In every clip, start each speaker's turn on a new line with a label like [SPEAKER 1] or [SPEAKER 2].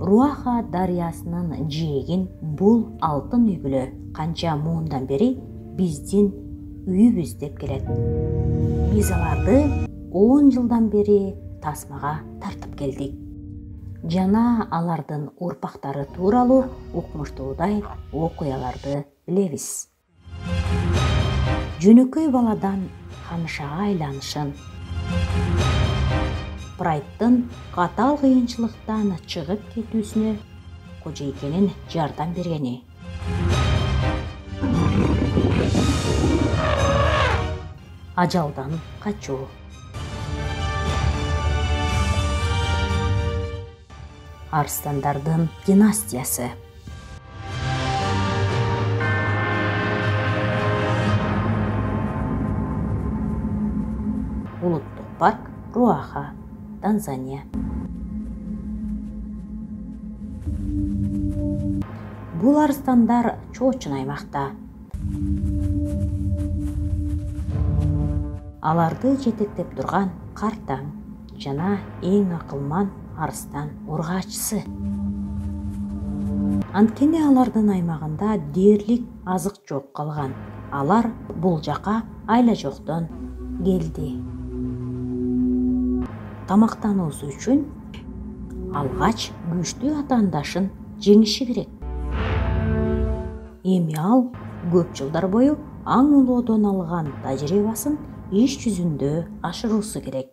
[SPEAKER 1] Руаха дарыясынын жээгин бул алтын үй бүлө канча муундан бери биздин үйүбүз деп келет. Биз аларды 10 жылдан бери тасмага тартып келдик. Жана алардын урпактары тууралуу укмуштуудай окуяларды билебиз. Жөнөкөй баладан ханышага айланышын, Прайдтын катал кыйынчылыктан чыгып кетүүсүнө кожойкенин жардам бергени. Ажалдан качуу. Арстандардын династиясы. Улуттук парк Руаха, Танзания. Бул арстандар чоочун аймакта. Аларды жетектеп турган картаң жана эң акылман арстан ургаачысы. Анткени алардын аймагында дээрлик азык жок калган. Алар бул жака айла жоктон келди. Тамактануусу үчүн алгач күчтүү атаандашын жеңиши керек. Эми ал көп жылдар бою аң улоодон алган тажрыйбасын иш жүзүндө ашыруусу керек.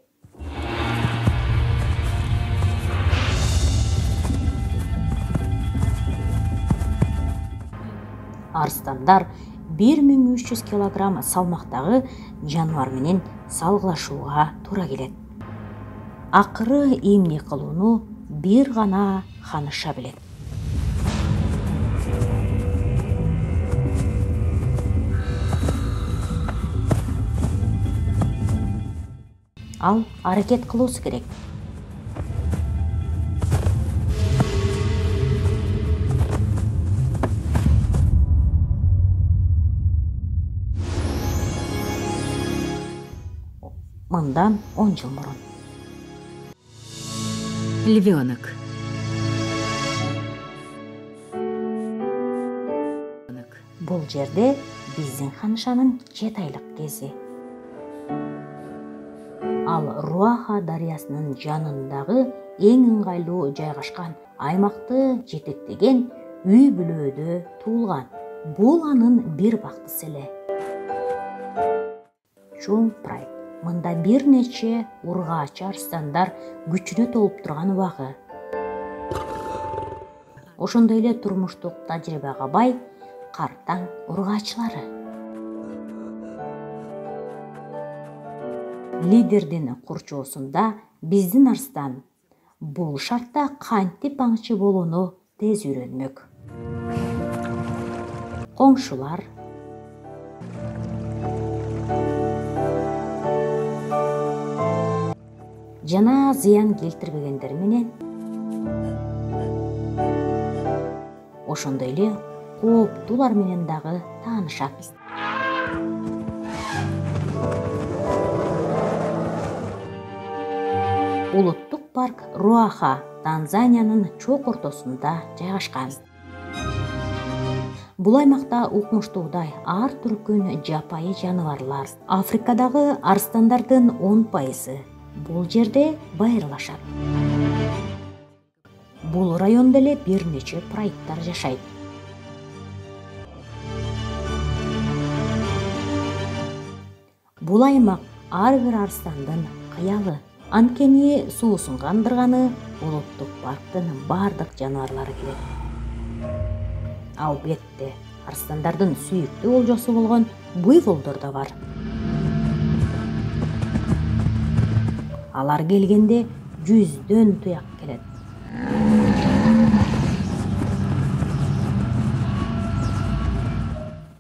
[SPEAKER 1] Арстандар 1300 килограмм салмактагы жаныбар менен салгылашууга туура келет. Акыры эмне кылууну бир гана ханыша билет. Ал аракет кылуусу керек. Мындан 10 жыл мурун.
[SPEAKER 2] Львенок.
[SPEAKER 1] Бул жерде биздин ханышанын 7 айлык кези. Ал Руаха дарыясынын жанындагы эң ыңгайлуу жайгашкан аймакты жетектеген үй бүлөдө туулган. Бул анын бир бактысы эле. Чоң Прайд. Мында бир нече ургаач арстандар күчүнө толуп турган убагы. Ошондой эле турмуштук тажрыйбага бай картаң ургаачылары. Лидердин курчоосунда биздин арстан бул шартта кантип аңчы болууну тез үйрөнмөк. Коңшулар, жана зыян келтирбегендер менен ошондой эле кооптуулар менен дагы таанышат. Улуттук парк Руаха Танзаниянын чок ортосунда жайгашкан. Бул аймакта укмуштуудай ар түркүн жапайы жаныбарлар. Африкадагы арстандардын 10% бул жерде байырлашат. Бул райондо эле бир нече прайдтар жашайт. Бул аймак ар бир арстандын кыялы. Анткени суусун кандырганы улуттук парктын бардык жаныбарлары келет. Албетте, арстандардын сүйүктүү олжосу болгон буйволдор да бар. Алар келгенде 100дөн туяк келет.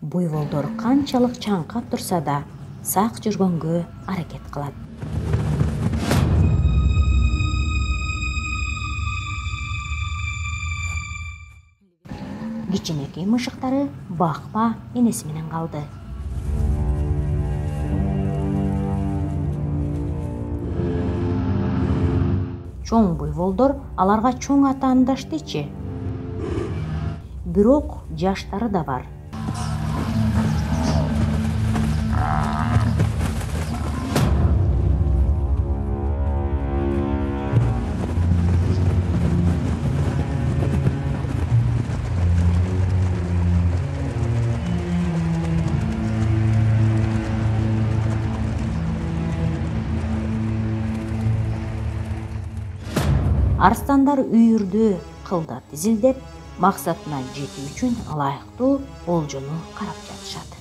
[SPEAKER 1] Буйволдор канчалык чаңкап турса да, сак жүргөнгө аракет кылат. Кичинекей мышыктары бакма энеси менен калды. Чоң буйволдор аларга чоң атааны даштычы. Бирок жаштары да бар. Арстандар үйүрдү кылда тизилдеп, максатына жетүү үчүн ылайыктуу болжону карап жатышат.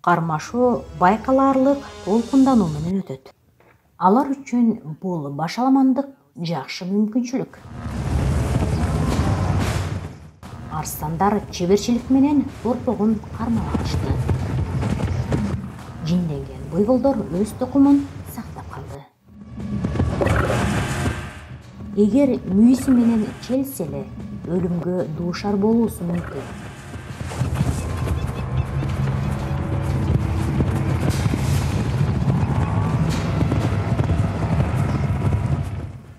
[SPEAKER 1] Кармашуу байкалаарлык толкундануу менен өтөт. Алар үчүн бул башаламандык жакшы мүмкүнчүлүк. Арстандар чеберчилик менен торпогун кармалашты. Жинденген буйволдор өз тукумун сактап калды. Эгер мүйүсү менен челсе эле өлүмгө дуушар болуусу мүмкүн.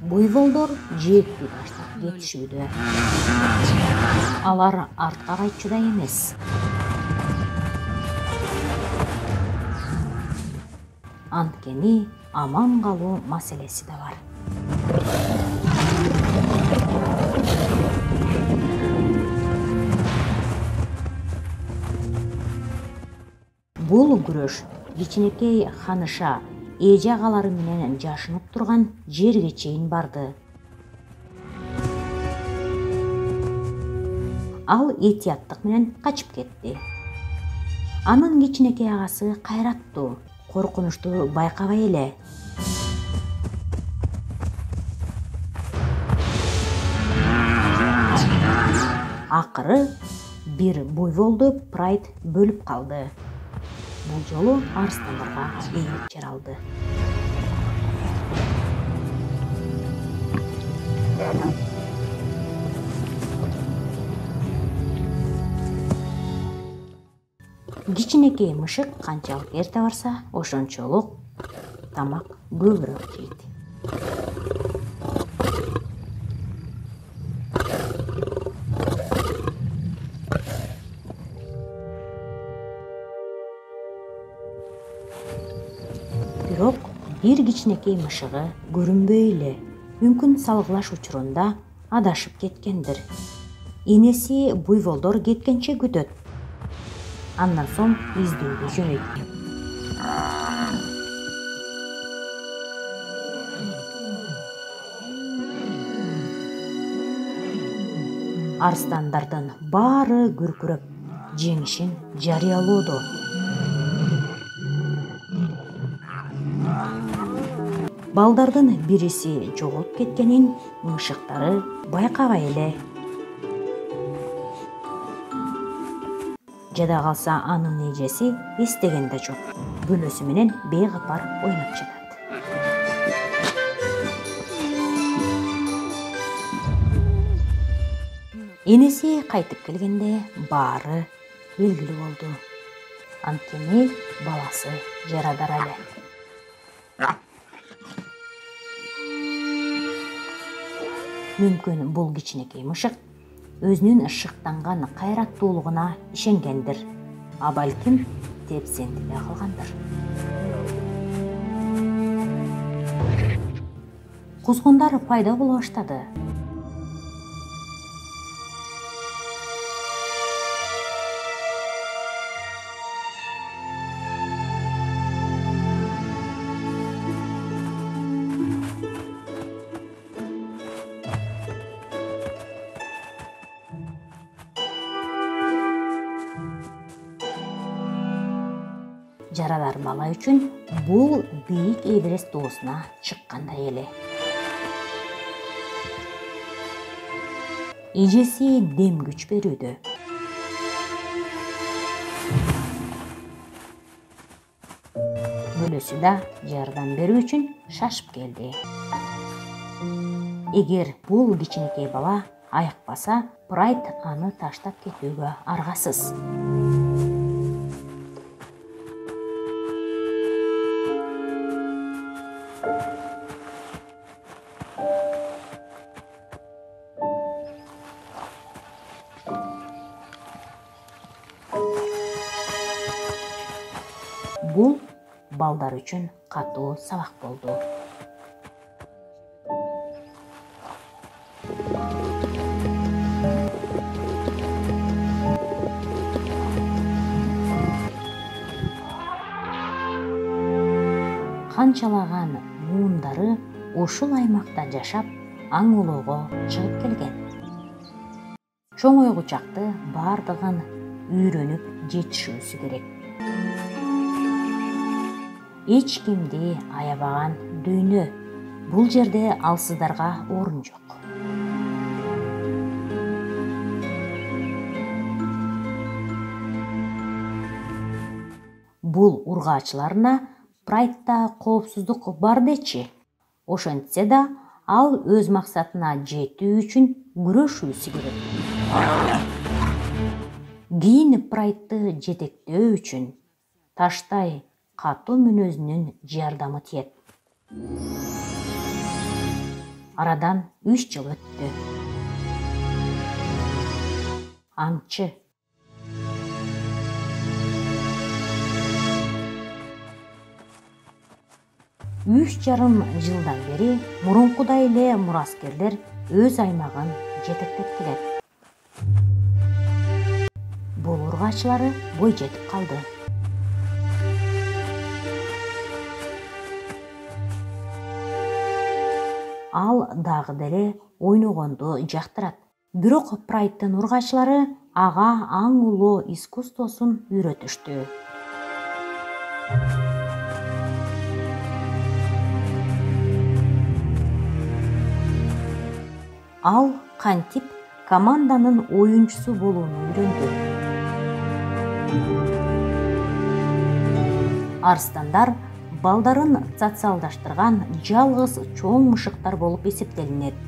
[SPEAKER 1] Буйволдор жээкти таштап кетишүүдө. Алар артка кайтчу да эмес. Анткени аман калуу маселеси да бар. Бул күрөш кичинекей ханыша эже агалары менен жашынып турган жерге чейин барды. Ал этияттык менен качып кетти. Анын кичинекей агасы кайраттуу, коркунучту байкабай эле. Акыры бир буйволду Прайд бөлүп калды. Бул жолу арстандарга ээлик жаралды. Кичинекей мышык канчалык эрте барса, ошончолук тамак көбүрөөк жейт. Бирок бир кичинекей мышыгы көрүнбөй эле, мүмкүн салгылаш учурунда адашып кеткендир. Энеси буйволдор кеткенче күтөт. Андан соң издөөгө жөнөйт. Арстандардын баары күркүрөп жеңишин жарыялоодо. Балдардын бириси жоголуп кеткенин мышыктары байкабай эле. Жада калса анын эжеси эстеген да жок. Бөлөсү менен бейкапар ойноп жатат. Энеси кайтып келгенде баары белгилүү болду. Анткени баласы жарадар эле. Мүмкүн бул кичинекей мышык өзүнүн шыктанган кайраттуулугуна ишенгендир. А балким тепсенди да калгандыр. Кузгундар пайда боло баштады. Жарадар бала үчүн бул бийик Эверест тоосуна чыккандай эле. Эжеси дем күч берүүдө. Бөлөсү да жардам берүү үчүн шашып келди. Эгер бул кичинекей бала айыкпаса, Прайд аны таштап кетүүгө аргасыз. Бул балдар үчүн катуу сабак болду. Канчалаган муундары ушул аймакта жашап, аң улоого чыгып келген. Чоң ойгучакты бардыгын үйрөнүп жетишүүсү керек. Эч кимди аябаган дүйнө. Бул жерде алсыздарга орун жок. Бул ургаачыларына Прайдта коопсуздук бар дечи. Ошентсе да, ал өз максатына жетүү үчүн күрөшүүсү керек. Кийин Прайдты жетектөө үчүн Таштай катуу мүнөзүнүн жардамы тиет. Арадан 3 жыл өттү. Аңчы. Үч жарым жылдан бери мурункудай эле мураскерлер өз аймагын жетектеп келет. Бул ургаачылары бой жетип калды. Ал дагы деле ойногонду жактырат. Бирок Прайдтын ургаачылары ага аң улоо искусствосун үйрөтүштү. Ал кантип команданын оюнчусу болууну үйрөндү. Арстандар балдарын социалдаштырган жалгыз чоң мышыктар болуп эсептелинет.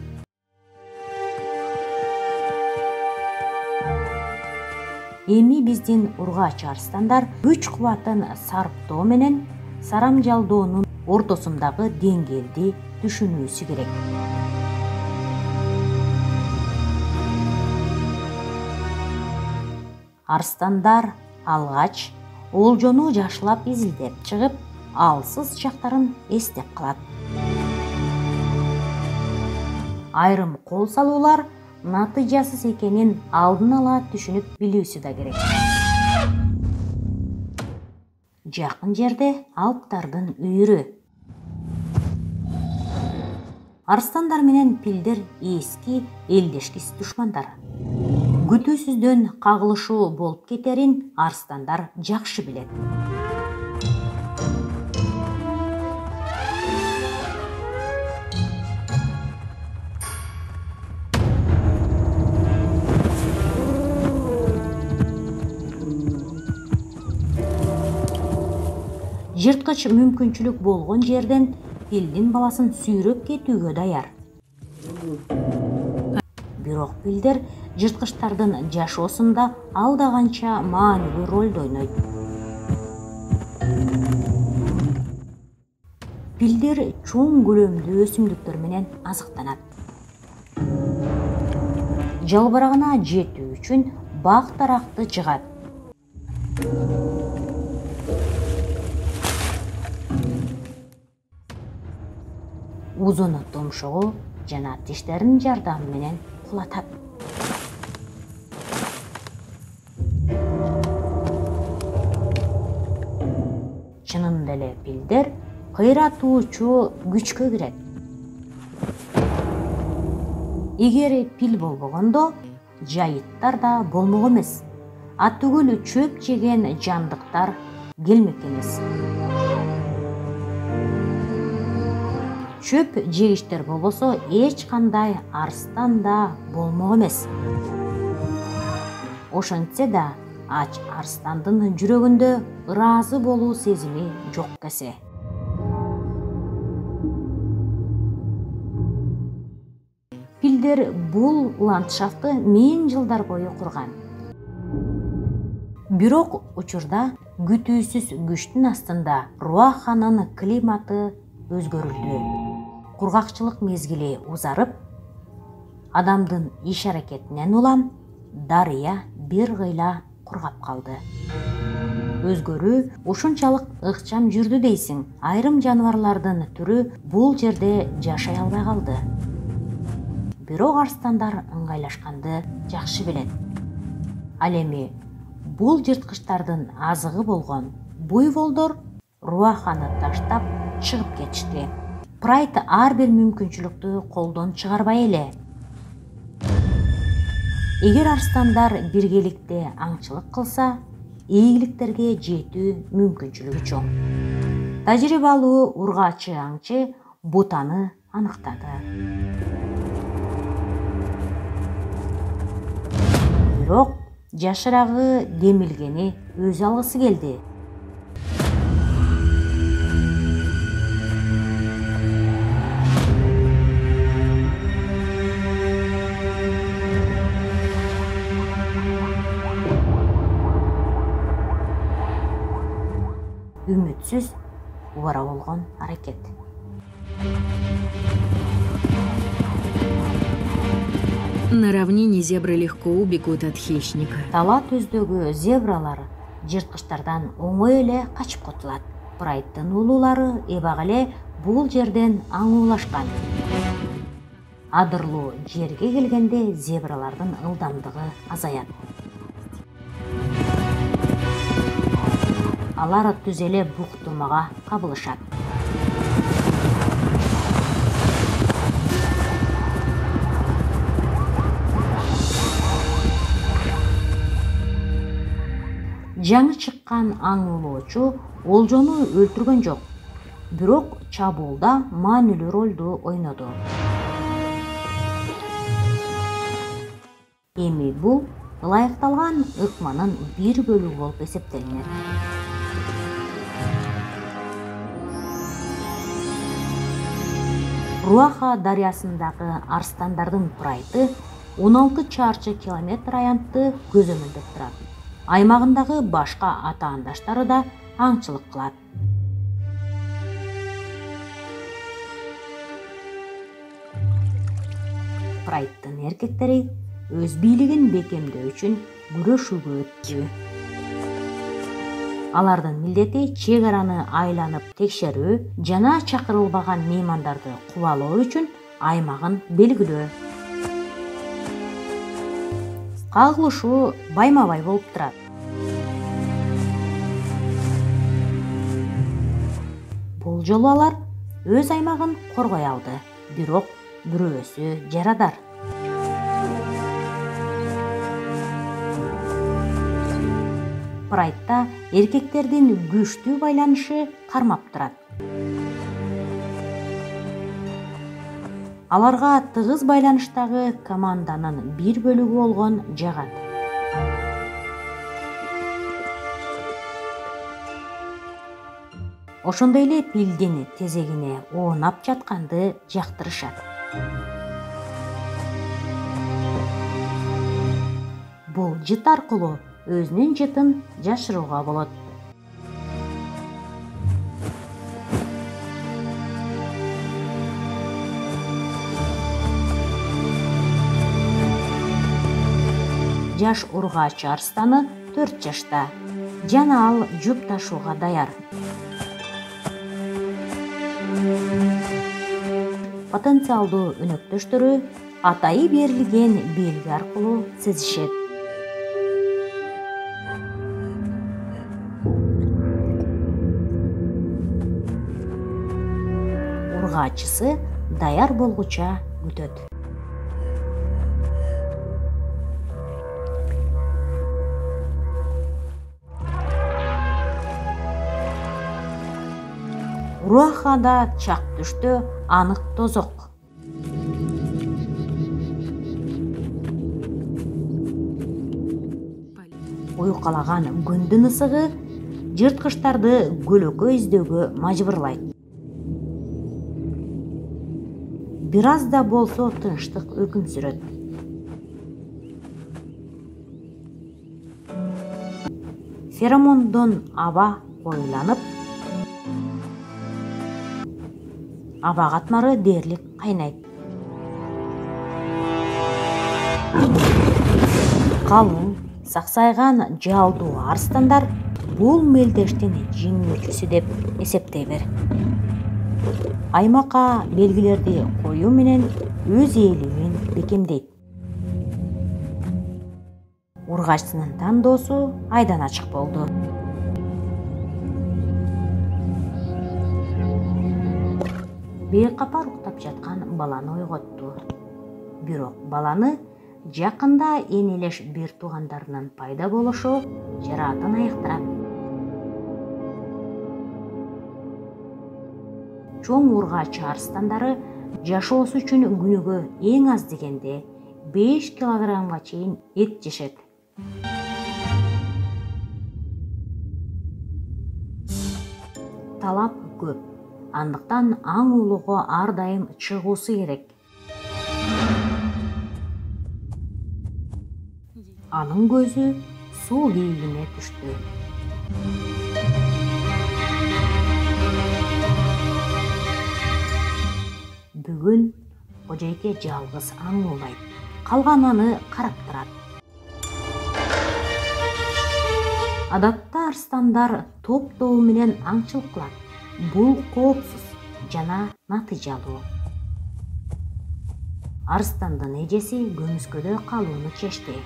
[SPEAKER 1] Эми биздин ургаач арстандар күч кубатын сарптоо менен сарамжалдоонун ортосундагы деңгээлди түшүнүүсү керек. Арстандар алгач олжону жашылап изилдеп чыгып, алсыз чактарын эстеп калат. Айрым кол салуулар натыйжасыз экенин алдын ала түшүнүп билүүсү да керек. Жакын жерде Алптардын үйүрү. Арстандар менен пилдер эски элдешкис душмандар. Күтүүсүздөн кагылышуу болуп кетерин арстандар жакшы билет. Жырткыч мүмкүнчүлүк болгон жерден пилдин баласын сүйрөп кетүүгө даяр. Бирок пилдер жырткычтардын жашоосунда алда канча маанилүү ролду ойнойт. Пилдер чоң көлөмдүү өсүмдүктөр менен азыктанат. Жалбырагына жетүү үчүн бак даракты жыгат. Узуну тумшугу жана тиштеринин жардамы менен кулатат. Чынында эле пилдер кыйратуучу күчкө кирет. Эгер пил болбогондо, жайыттар да болмок эмес. Атүгүл чөп жеген жандыктар келмек эмес. Чөп жегиштер болбосо эч кандай арстан да болмок эмес. Ошентсе да, ач арстандын жүрөгүндө ыраазы болуу сезими жок кесе. Пилдер бул ландшафтты 1000 жылдар бою курган. Бирок учурда күтүүсүз күчтүн астында Руаханын климаты өзгөрүлдү. кургакчылык мезгили узарып, адамдын иш аракетинен улам дарыя бир кыйла кургап калды. Өзгөрүү ушунчалык ыкчам жүрдү дейсиң. Айрым жаныбарлардын түрү бул жерде жашай албай калды. Бирок арстандар ыңгайлашканды жакшы билет. Ал эми бул жырткычтардын азыгы болгон буйволдор Руаханы таштап чыгып кетишти. Прайд ар бир мүмкүнчүлүктү колдон чыгарбай эле. Эгер арстандар биргеликте аңчылык кылса, ийгиликтерге жетүү мүмкүнчүлүгү чоң. Тажрыйбалуу ургаачы аңчы бутаны аныктады. Бирок жашырагы демилгени өзү алгысы келди. Үмүтсүз убара болгон аракет.
[SPEAKER 2] На равнине зебры легко убегут от хищника.
[SPEAKER 1] Дала төздөгү зебралар жырткычтардан оңой эле качып кутулат. Прайдтын улуулары эбак эле бул жерден аңуулашкан. Адырлуу жерге келгенде зебралардын ылдамдыгы азаят. Алар түз эле буктурмага кабылышат. Жаңы чыккан аң улоочу олжону өлтүргөн жок, бирок чабуулда маанилүү ролду ойноду. Эми бул ылайыкталган ыкманын бир бөлүгү болуп эсептелинет. Руаха дарыясындагы арстандардын прайды 16 чарчы километр аянтты көзөмөлдөп турат. Аймагындагы башка ата-андаштары да аңчылык кылат. Прайдтын эркектери өз бийлигин бекемдөө үчүн күрөшүүгө өттү. Алардын милдети чек араны айланып текшерүү жана чакырылбаган меймандарды кубалоо үчүн аймагын белгилөө. Кагылышуу байма-бай болуп турат. Бул жолу алар өз аймагын коргой алды, бирок бирөөсү жарадар. Прайдта эркектердин күчтүү байланышы кармап турат. Аларга тыгыз байланыштагы команданын бир бөлүгү болгон жагат. Ошондой эле пилдин тезегине оонап жатканды жактырышат. Бул жыт аркылуу өзүнүн жытын жашырууга болот. Жаш ургаач арстаны 4 жашта. Жана ал жүк ташууга даяр. Потенциалдуу өнөктөштөрү атайы берилген белги аркылуу сезишет. Ургаачысы даяр болгуча күтөт. Руахада чак түштө анык тозок. Уюкалаган күндүн ысыгы жырткычтарды көлөкө издөөгө мажбурлайт. Бир аз да болсо тынчтык өкүм сүрөт. Феромондон аба коюланып, Аба катмары дээрлик кайнайт. Калың, саксайган жалдуу арстандар бул мелдештин жеңүүчүсү деп эсептейбир. Аймакка белгилерди коюу менен өз ээлигин бекемдейт. Ургачтын тандоосу айдан ачык болду. Бейкапар уктап жаткан баланы ойготту. Бирок баланы жакында энелеш бир туугандарынын пайда болушу жараатын аяктырат. Чоң ургач арстандары жашоосу үчүн күнүгө эң аз дегенде 5 килограммга чейин эт жешет. Талап көп. Андыктан аң уулоого ар дайым чыгуусу керек. Анын көзү суу бийигине түштү. Бүгүн кожойке жалгыз аң уулайт. Калган аны карап турат. Адатта арстандар топ-тобу менен аңчылык кылат. Бул коопсуз жана натыйжалуу. Арстандын эжеси көмүскөдө калууну чечти.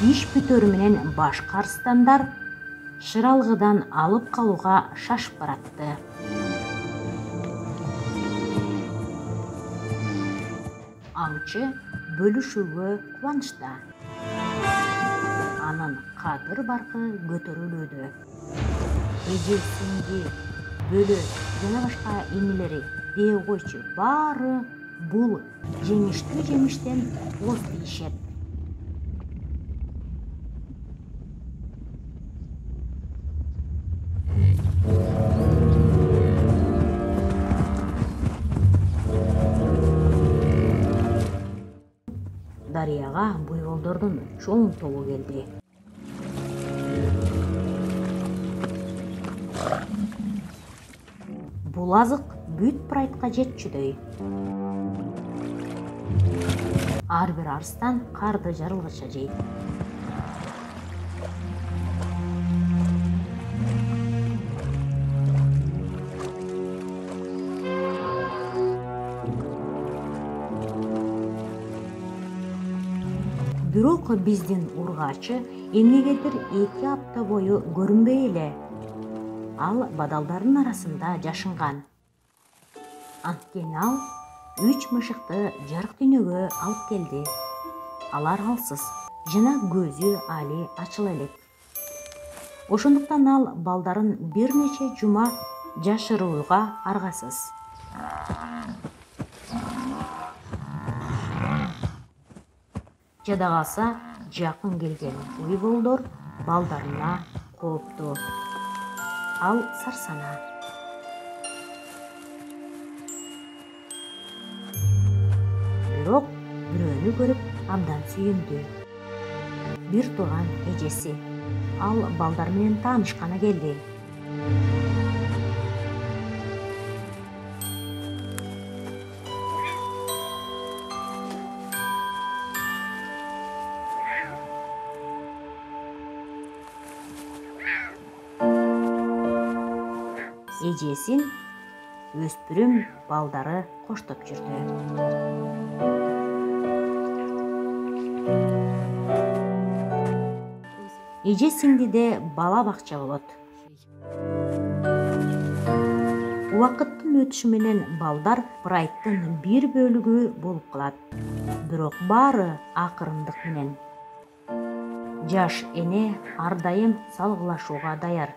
[SPEAKER 1] Иш бүтөрү менен башка арстандар шыралгыдан алып калууга шашып баратты. Аңчы бөлүшүүгө кубанычта. Анын кадыр баркы көтөрүлүүдө. Эже, сиңди, бөлө жана башка энелери дээ койчу баары бул жемиштүү жемиштен оз тийишет. Дарыяга буйволдордун чоң тобу келди. Бул азык бүт прайтка жетчүдөй. Ар бир арстан карды жарылгыча жейт. Бирок биздин ургачы эмнегедир 2 апта бою көрүнбөй эле. Ал бадалдардын арасында жашынган. Анткени ал 3 мышыкты жарык дүйнөгө алып келди. Алар алсыз жана көзү али ачыла элек. Ошондуктан ал балдарын бир нече жума жашырууга аргасыз. Жада калса жакын келген буйволдор балдарына кооптуу. Ал сарсана. Бирок бирөөнү көрүп абдан сүйүндү. Бир тууган эжеси. Ал балдар менен таанышканы келди. Эжесин өспүрүм балдары коштоп жүрдү. Эже сиңдиде бала бакча болот. Убакыттын өтүшү менен балдар прайттын бир бөлүгү болуп калат. Бирок баары акырындык менен. Жаш эне ар дайым салгылашууга даяр.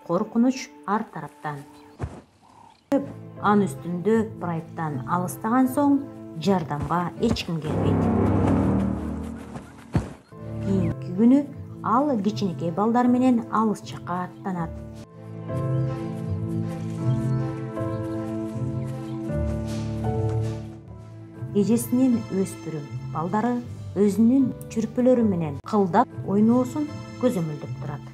[SPEAKER 1] Коркунуч ар тараптан. Ан үстүндө Прайттан алыстаган соң жардамга эч ким келбейт. Кийинки күнү ал кичинекей балдар менен алыс жакка аттанат. Эжесинин өспүрүм балдары өзүнүн чүрпөлөрү менен кылдап ойноосун көзөмөлдөп турат.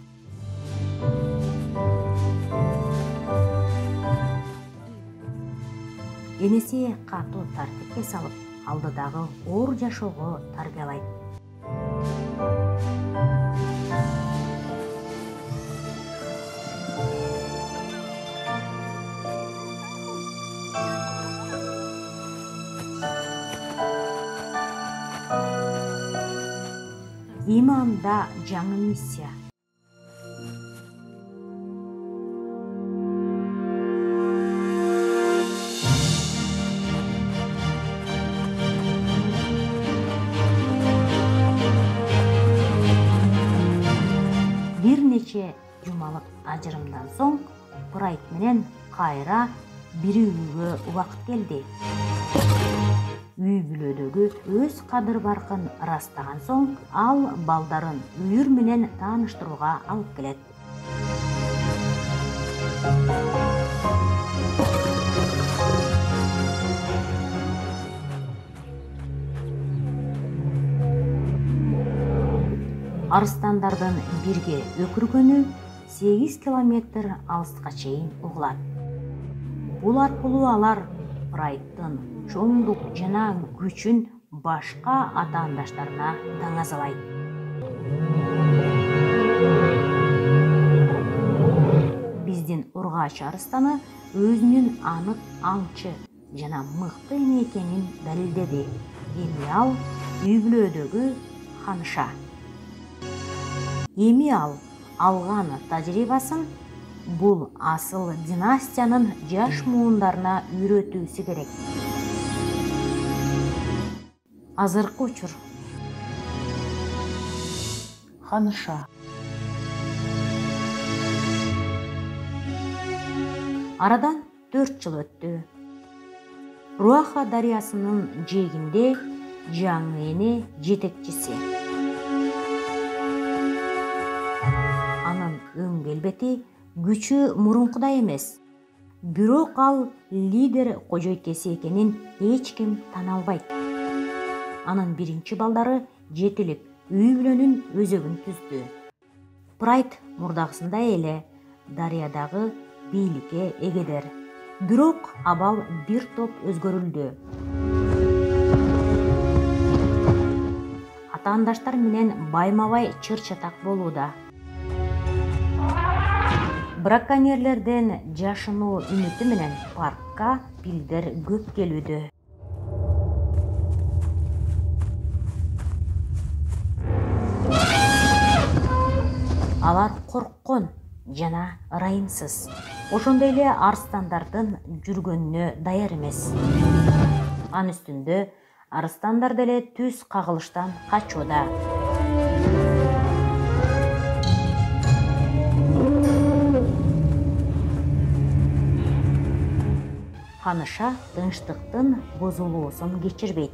[SPEAKER 1] Энеси катуу тартипке салып, алдыдагы оор жашоого тарбиялайт. Иманда жаңы миссия. Бир нече жумалык ажырымдан соң Прайт менен кайра бир үйгө убакыт келди. Үй бүлөдөгү өз кадыр баркын ырастаган соң ал балдарын үйүр менен тааныштырууга алып келет. Арыстандардын бирге өкүргөнү 8 километр алыска чейин угулат. Бул аркылуу алар Прайттын чоңдук жана күчүн башка атаандаштарына даңазалайт. Биздин ургач арыстаны өзүнүн анык аңчы жана мыкты эне экенин далилдеди. Эми ал үй бүлөдөгү ханыша. Эми ал алган тажрыйбасын бул асыл династиянын жаш муундарына үйрөтүүсү керек. Азыркы учур. Ханыша. Арадан 4 жыл өттү. Руаха дарыясынын жээгинде жаңы эне жетекчиси. Анын өң келбети күчү мурункудай эмес. Бирок ал лидер кожойтеси экенин эч ким тана албайт. Анын биринчи балдары жетилип, үй бүлөнүн өзөгүн түздү. Прайт мурдагысындай эле дарыядагы бийликке эгедер. Бирок абал бир топ өзгөрүлдү. Атаандаштар менен байма-бай чыр-чатак болууда. Браконьерлерден жашынуу үмүтү менен паркка пилдер көп келүүдө. Алар корккон жана ырайымсыз. Ошондой эле арыстандардын жүргөнүнө даяр эмес. Анын үстүндө арыстандар деле түз кагылыштан качууда. Ханыша тынчтыктын бузулуусун кечирбейт.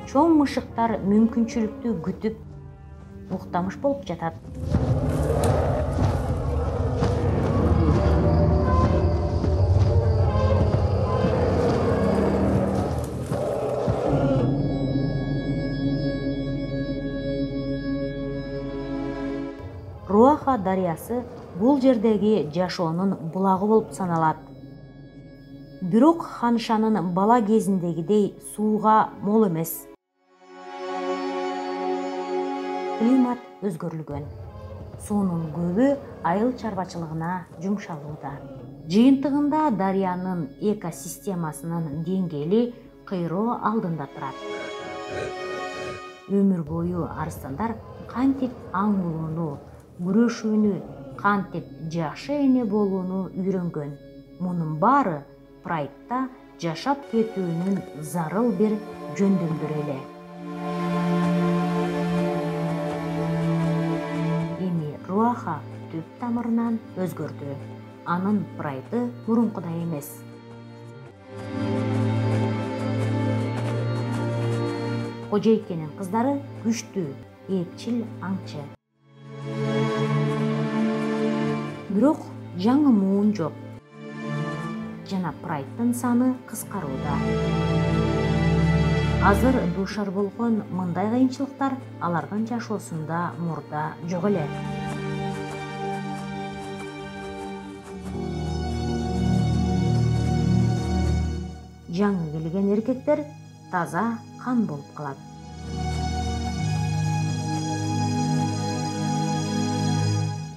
[SPEAKER 1] Чоң мышыктар мүмкүнчүлүктү күтүп уктамыш болуп жатат. Руаха дарыясы бул жердеги жашоонун булагы болуп саналат. Бирок Ханышанын бала кезиндегидей сууга мол эмес. Климат өзгөрүлгөн. Суунун көбү айыл чарбачылыгына жумшалууда. Жыйынтыгында дарыянын экосистемасынын деңгээли кыйроо алдында турат. Өмүр бою арыстандар кантип аңгылууну, күрөшүүнү, кантип жакшы эне болууну үйрөнгөн. Мунун баары Прайдта жашап кетүүнүн зарыл бир жөндөмдөрү эле. Эми Руаха түп тамырынан өзгөрдү. Анын Прайды мурункудай эмес. Кожойкенин кыздары күчтүү, эпчил, аңчы. Бирок жаңы муун жок. Жана Прайдтын саны кыскарууда. Азыр дуушар болгон мындай кыйынчылыктар алардын жашоосунда мурда жок эле. Жаңы келген эркектер таза кан болуп калат.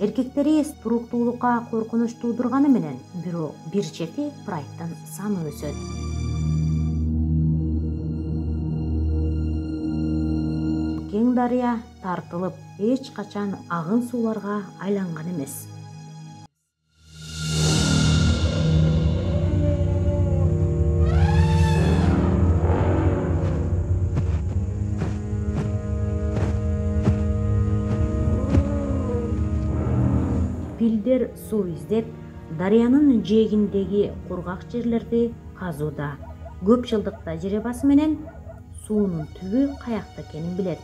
[SPEAKER 1] Эркектери туруктуулукка коркунуч туудурганы менен, бирок бир чети Прайдтын саны өсөт. Кең дарыя тартылып, эч качан агын сууларга айланган эмес. Филдер суу издеп, дарыянын жээгиндеги кургак жерлерди казууда. Көп жылдык тажрыйбасы менен суунун түбү каякта экенин билет.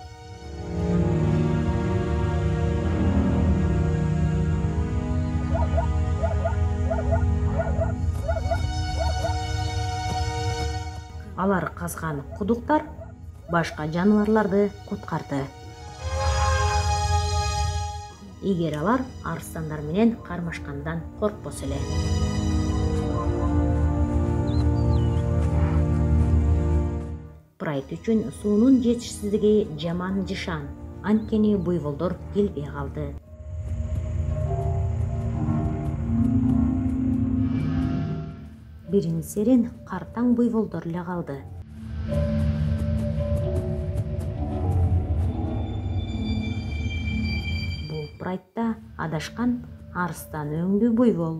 [SPEAKER 1] Алар казган кудуктар башка жаныбарларды куткарды. Эгер алар арстандар менен кармашкандан коркпосо эле. Прайд үчүн суунун жетишсиздиги жаман жышан, анткени буйволдор келбей калды. Бирин серин картаң буйволдор эле калды. Прайдта адашкан арстан өңдүү буйвол.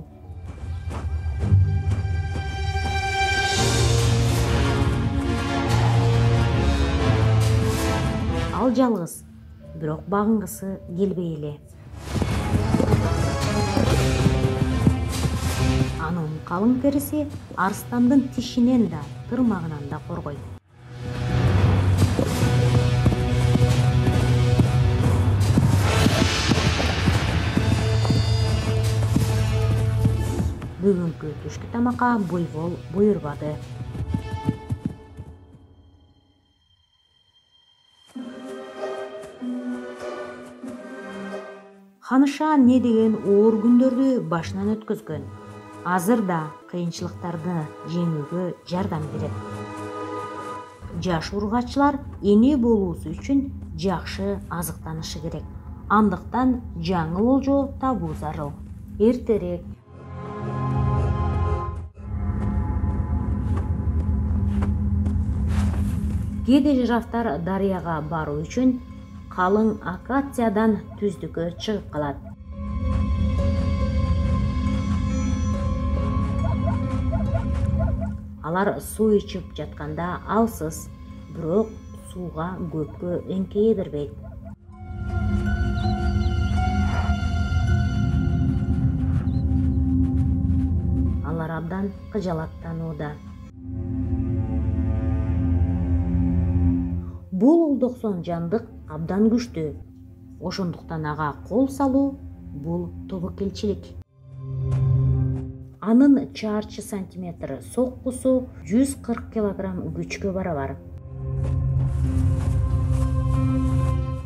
[SPEAKER 1] Ал жалгыз, бирок багынгысы келбей эле. Анын калың териси арстандын тишинен да, тырмагынан да коргойт. Бүгүнкү түшкү тамакка буйвол буйрбады. Ханыша не деген оор күндөрдү башынан өткөзгөн. Азыр да кыйынчылыктарды жеңүүгө жардам берет. Жаш ургачылар эне болуусу үчүн жакшы азыктанышы керек. Андыктан жаңы болжо табуу зарыл. Эртерээк кээде жирафтар дарыяга баруу үчүн калың акациядан түздүккө чыгып калат. Алар суу ичип жатканда алсыз, бирок сууга көпкө эңкейе бербейт. Алар абдан кыжалаттанууда. Бул олдоксон жандык абдан күчтүү. Ошондуктан ага кол салуу бул тобокелчилик. Анын чарчы сантиметр соккусу 140 килограмм күчкө барабар.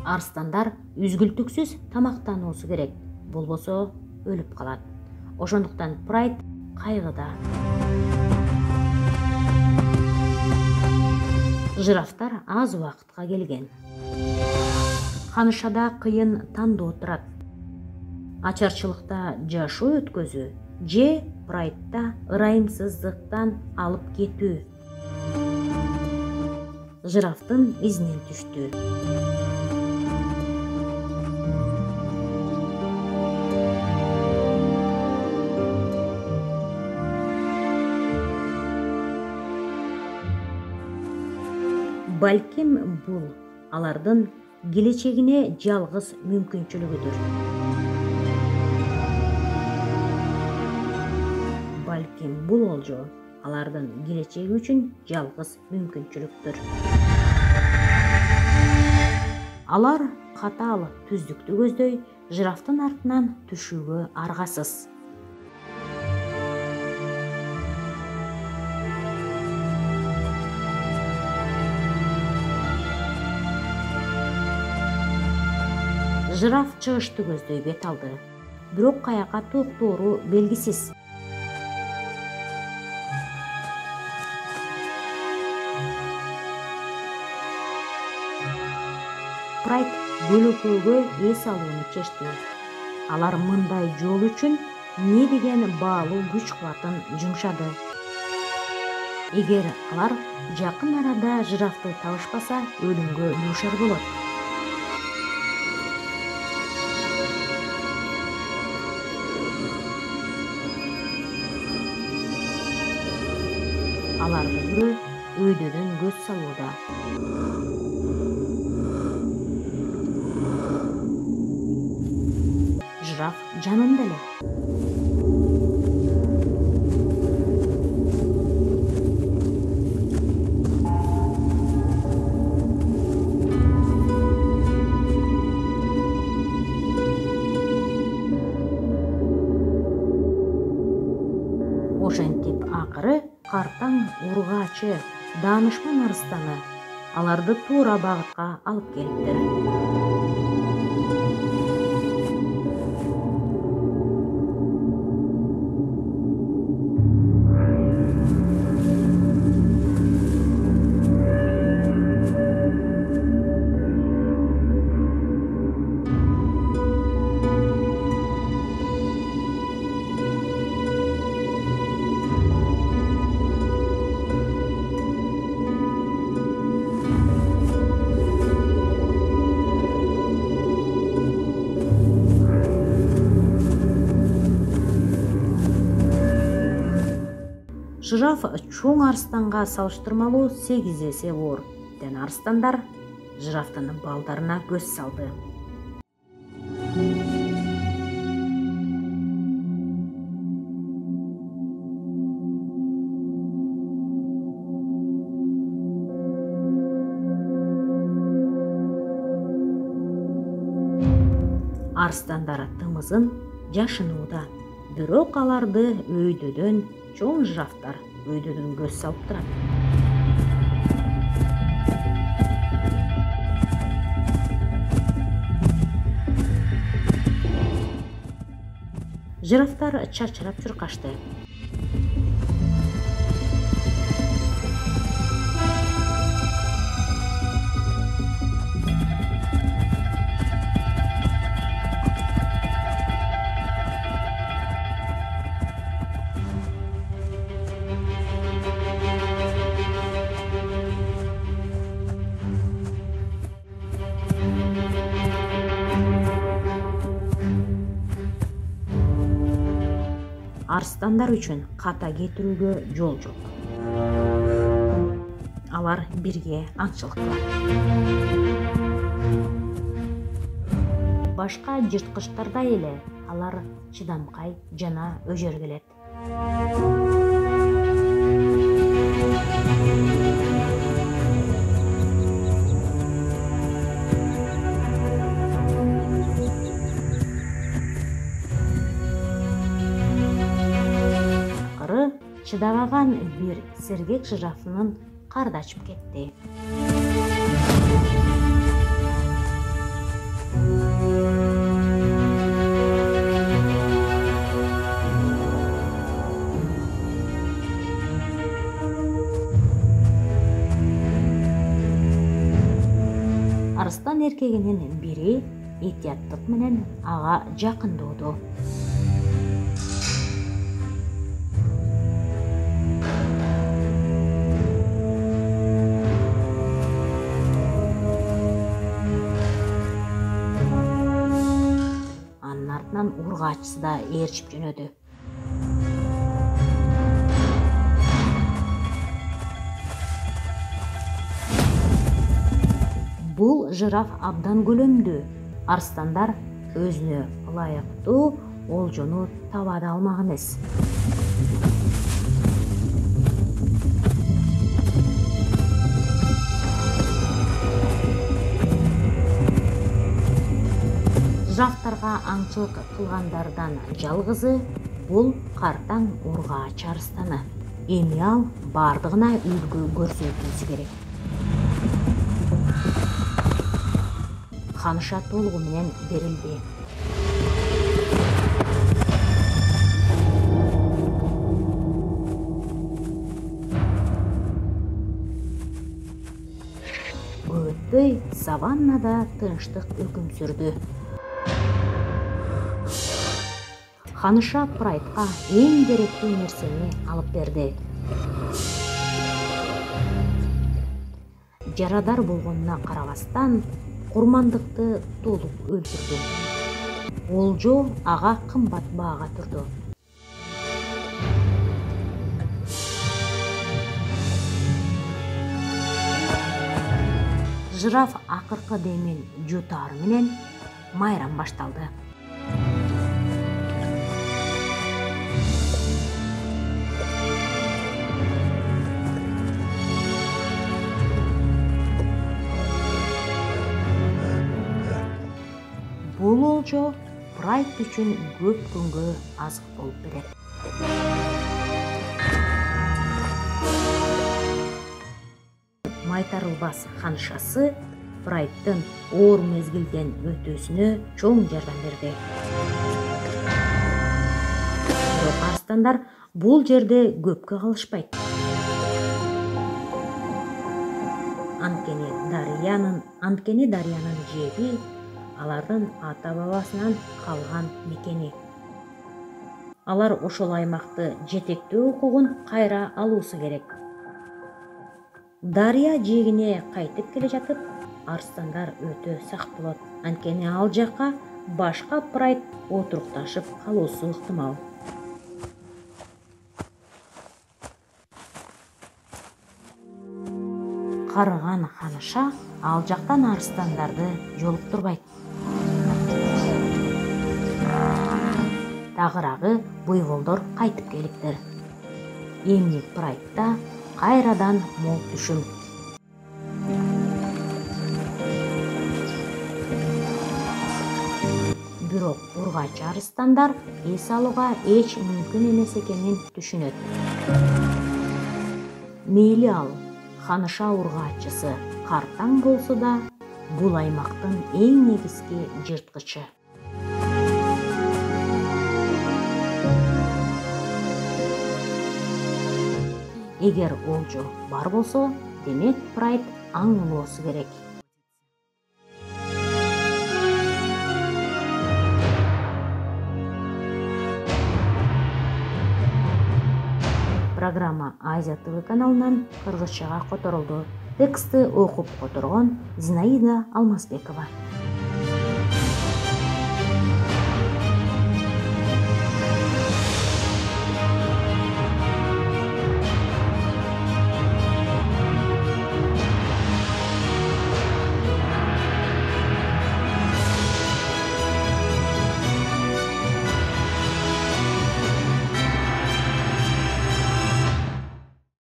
[SPEAKER 1] Арстандар үзгүлтүксүз тамактануусу керек, болбосо өлүп калат. Ошондуктан Прайд кайгыда. Жирафтар аз убакытка келген. Ханышада кыйын тандоо турат. Ачарчылыкта жашоо өткөзүү же Прайдта ырайымсыздыктан алып кетүү. Жирафтын изинен түштү. Балким бул алардын келечегине жалгыз мүмкүнчүлүгүдүр. Балким бул олжо алардын келечеги үчүн жалгыз мүмкүнчүлүктүр. Алар катаал түздүктү көздөй, жирафтын артынан түшүүгө аргасыз. Жираф чыгышты көздөй бет алды, бирок каяка токтоору белгисиз. Прайд бөлөкөөгө эс алууну чечти. Алар мындай жол үчүн эмне деген баалуу күч кубатын жумшады. Эгер алар жакын арада жирафты табышпаса, өлүмгө дуушар болот. Аларды бирөө өйдөдөн көз салууда. Жираф жанында эле. Ошентип акыры картаң ургаачы, даанышман арыстаны аларды туура багытка алып келиптир. Жираф чоң арыстанга салыштырмалуу 8 эсе оор. Арыстандар жирафтын балдарына көз салды. Арыстандар тымызын жашынууда, бирок аларды өйдөдөн чоң жирафтар өйдөдөн көз салып турат. Жирафтар чарчырап чуркашты. Арыстандар үчүн ката кетирүүгө жол жок. Алар бирге аңчылык кылат. Башка жырткычтардай эле алар чыдамкай жана өжөргөлөт. Чыдабаган бир сергек жирафынын карда ачып кетти. Арыстан эркегинин бири этияттык менен ага жакындоодо. Ургаачысы да ээрчип жөнөдү. Бул жираф абдан көлөмдүү. Арстандар өзүнө ылайыктуу олжону таба да алмак эмес. Жирафтарга аңчылык кылгандардан жалгызы бул картаң ургаач арстаны. Эми ал бардыгына үлгү көрсөтүүсү керек. Ханыша толугу менен берилди. Өтпөй саваннада тынчтык өкүм сүрдү. Ханыша Прайтка эң керектүү нерсени алып берди. Жарадар болгонуна карабастан курмандыкты толук өлтүрдү. Олжо ага кымбат баага турду. Жираф акыркы демин жутаар менен майрам башталды. Бул олжо Прайт үчүн көп күнгө азык болуп берет. Майтарылбас ханышасы Прайттын оор мезгилден өтүүсүнө чоң жардам берди. Бирок арстандар бул жерде көпкө калышпайт. Анткени дарыянын жеби алардын ата-бабасынан калган мекени. Алар ошол аймакты жетектөө укугун кайра алуусу керек. Дарыя жээгине кайтып келе жатып, арстандар өтө сак болот. Анткени ал жакка башка Прайт отурукташып калуусу ыктымал. Карыган ханыша ал жактан арстандарды жолуктурбайт. Тагыраагы буйволдор кайтып келиптир. Эми Прайтта кайрадан мол түшүм. Бирок ургач арстандар эс алууга эч мүмкүн эмес экенин түшүнөт. Мейли ал ханыша ургаачысы картаң болсо да, бул аймактын эң негизги жырткычы. Эгер олжо бар болсо, демек Прайт аң улоосу керек. Программа Азия ТВ каналынан кыргызчага которулду. Текстти окуп которгон Зинаида Алмазбекова.